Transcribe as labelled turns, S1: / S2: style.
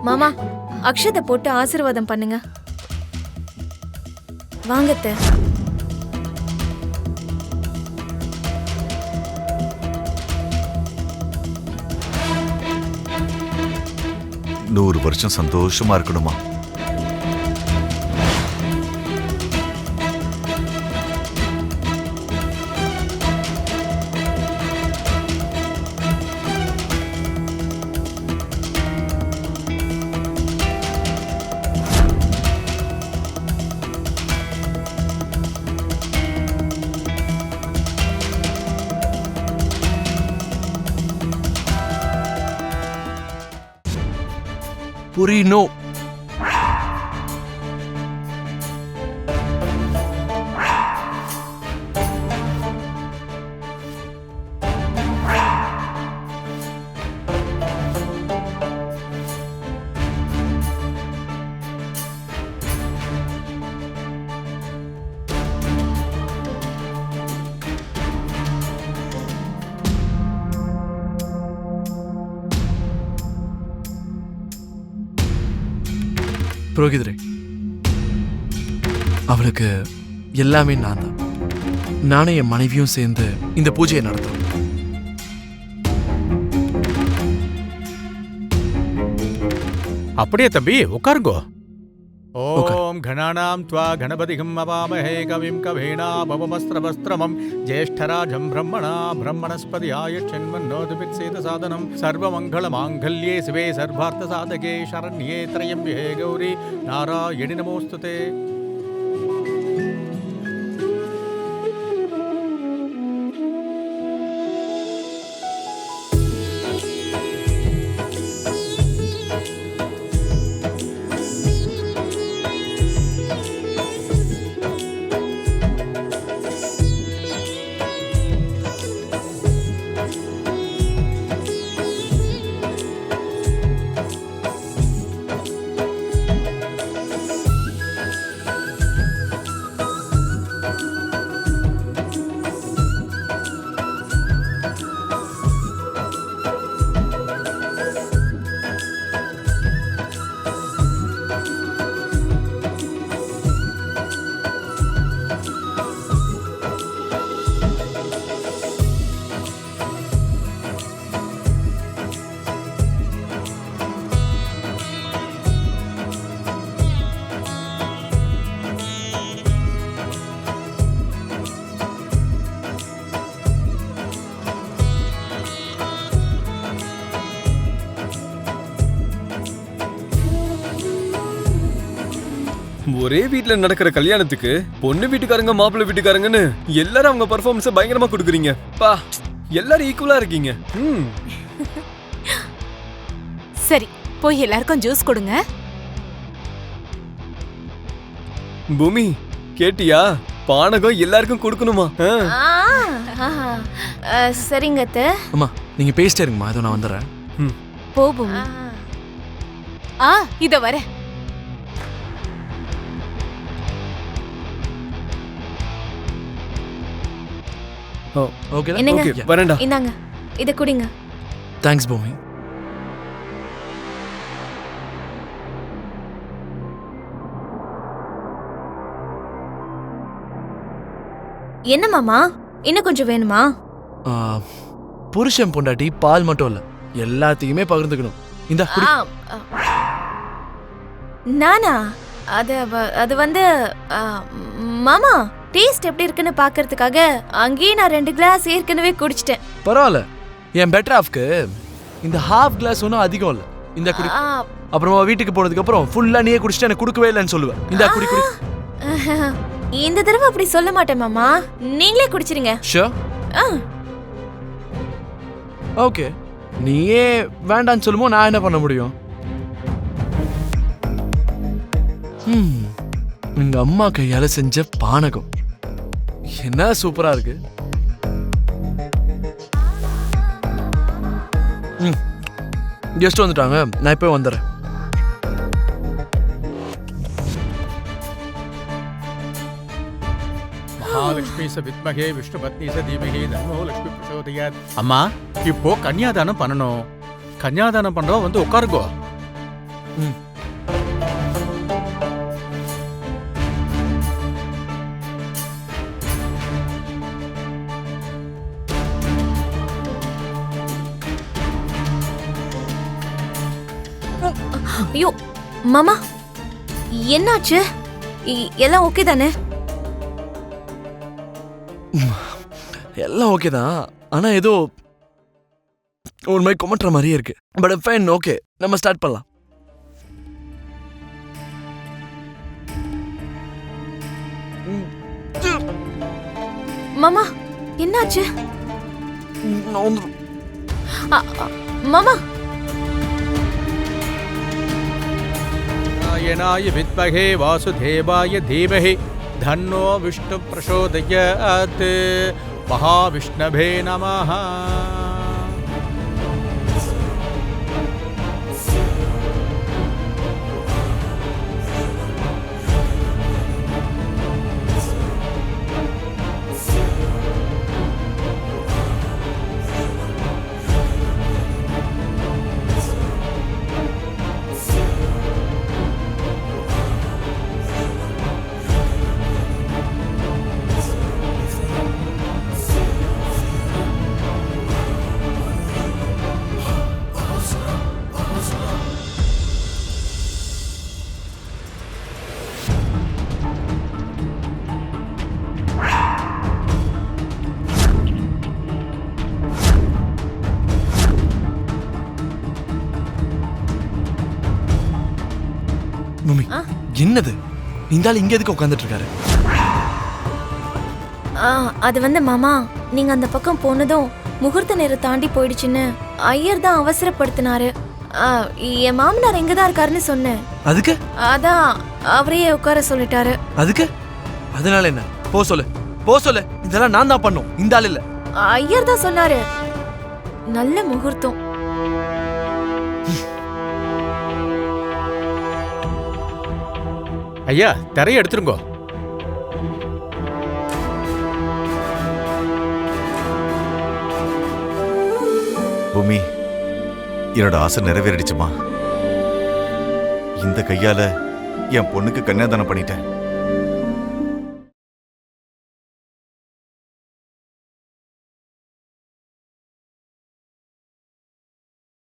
S1: மாமா, அக்ஷதை போட்டு ஆசீர்வாதம் பண்ணுங்க. வாங்கத்த.
S2: நூறு வருஷம் சந்தோஷமா இருக்கணுமா?
S3: புரினோ. புரோகிதரே, அவளுக்கு எல்லாமே நான் தான். நானும் என் மனைவியும் சேர்ந்து இந்த பூஜையை நடத்துறோம்.
S4: அப்படியே தம்பி, உட்காருங்கோ. ஓம் கணானாம் த்வா கணபதிகம் அவாமஹே கவிம் கவேனாபவமஸ்திரவஸ்திரமம் ஜேஷ்டராஜம் பிரம்மணா பிரம்மணஸ்பதியாய சென்மன்னோதுபிக்ஷேத சாதனம் சர்வமங்கள மாங்கல்யே சிவே சர்வார்த்த சாதகே சரண்யே த்ரயம்யே கௌரி நாராயணி நமோஸ்துதே.
S5: ஒரே வீட்ல நடக்கிற கல்யாணத்துக்கு பொண்ணு வீட்டுக்காரங்க மாப்பிள்ளை வீட்டுக்காரங்கன்னு எல்லாரும் அவங்க பெர்ஃபார்மன்ஸை பயங்கரமா கொடுக்குறீங்க. பா, எல்லாரும் ஈக்குவலா இருக்கீங்க.
S6: சரி, போய் எல்லாருக்கும் ஜூஸ் கொடுங்க.
S5: பூமி, கேட்டியா? பானகம் எல்லாருக்கும் கொடுக்கணுமா?
S1: சரிங்க அத்தை.
S3: அம்மா, நீங்க பேசிட்டே இருங்கம்மா, இதோ நான் வந்துடுறேன்.
S6: போ பூமி. இத வர.
S3: ஓகே,
S1: என்னங்க?
S5: வரேன்டா.
S1: இந்தாங்க, இத குடிங்க.
S3: தேங்க்ஸ் பூமி.
S1: என்ன மாமா, இன்னும் கொஞ்சம் வேணுமா?
S3: புருஷன் பொண்டாட்டி பால் மட்டும் இல்ல, எல்லாத்தையுமே பகிர்ந்துக்கணும். இந்த
S1: நானா? அது வந்து மாமா, டேஸ்ட் எப்படி இருக்குன்னு பாக்குறதுக்காக அங்கேயே நான் 2 கிளாஸ் ஏற்கனவே குடிச்சிட்டேன்.
S3: பரவாயில்ல, என் பெட்டர் ஆஃப்க்கு இந்த ஹாஃப் கிளாஸ் ஒன்றும் அதிகம் இல்லை. இந்த குடி. அப்புறமா வீட்டுக்கு போனதுக்கு அப்புறம் ஃபுல்லா நீயே குடிச்சிட்டு எனக்கு கொடுக்கவே இல்லைன்னு சொல்லுவேன். இந்த குடி குடி.
S1: இந்த தடவை அப்படி சொல்ல மாட்டேன் மாமா, நீங்களே குடிச்சிருங்க.
S3: ஷூர். ஓகே, நீயே வேண்டான்னு சொல்லுமோ நான் என்ன பண்ண முடியும்? எங்க அம்மா கையால செஞ்ச பானகம் என்ன சூப்பரா இருக்கு. கெஸ்ட் வந்துட்டாங்க, நான் இப்போ வந்துடுறேன்.
S4: மகாலட்சுமி ச வித்மகே விஷ்ணு பத்னி ச தீமகி தன்னோ லட்சுமி பிரசோதயாத். அம்மா, இப்போ கன்னியாதானம் பண்ணணும். கன்னியாதானம் பண்றோம், வந்து உட்காருங்கோ.
S1: ஐயோ மாமா, என்னாச்சு? எல்லாம் ஓகே தானே?
S3: எல்லாம் ஓகே தான், ஆனா ஏதோ ஒரு மாதிரி கொமட்டுற மாதிரியே இருக்கு. பட் ஃபைன், ஓகே, நம்ம ஸ்டார்ட் பண்ணலாம்.
S1: மாமா என்னாச்சு? மாமா
S4: நாராயணாய வித்மகே வாசுதேவாய தீமஹி தன்னோ விஷ்ணு பிரசோதயாத். மகாவிஷ்ணவே நமஹ.
S3: மம்மி, என்னது இந்த ஆள் இங்க எதுக்கு உட்காந்துட்டு இருக்காரு?
S1: அது வந்து மாமா, நீங்க அந்த பக்கம் போனதும் முகூர்த்த நேரம் தாண்டி போயிடுச்சுன்னு ஐயர் தான் அவசரப்படுத்தினாரு. என் மாமனார் எங்கதான் இருக்காருன்னு சொன்னேன்.
S3: அதுக்கு?
S1: அதான் அவரையே உட்கார சொல்லிட்டாரு.
S3: அதுக்கு? அதனால என்ன? போ சொல்லு, போ சொல்லு. இதெல்லாம் நான் தான் பண்ணும், இந்த ஆள் இல்ல.
S1: ஐயர் தான் சொன்னாரு, நல்ல முகூர்த்தம்.
S4: ஐயா, தரையை எடுத்துருங்கோ.
S2: பூமி, என்னோட ஆசை நிறைவேறிடுச்சுமா. இந்த கையால என் பொண்ணுக்கு கன்னியாதானம் பண்ணிட்டேன்.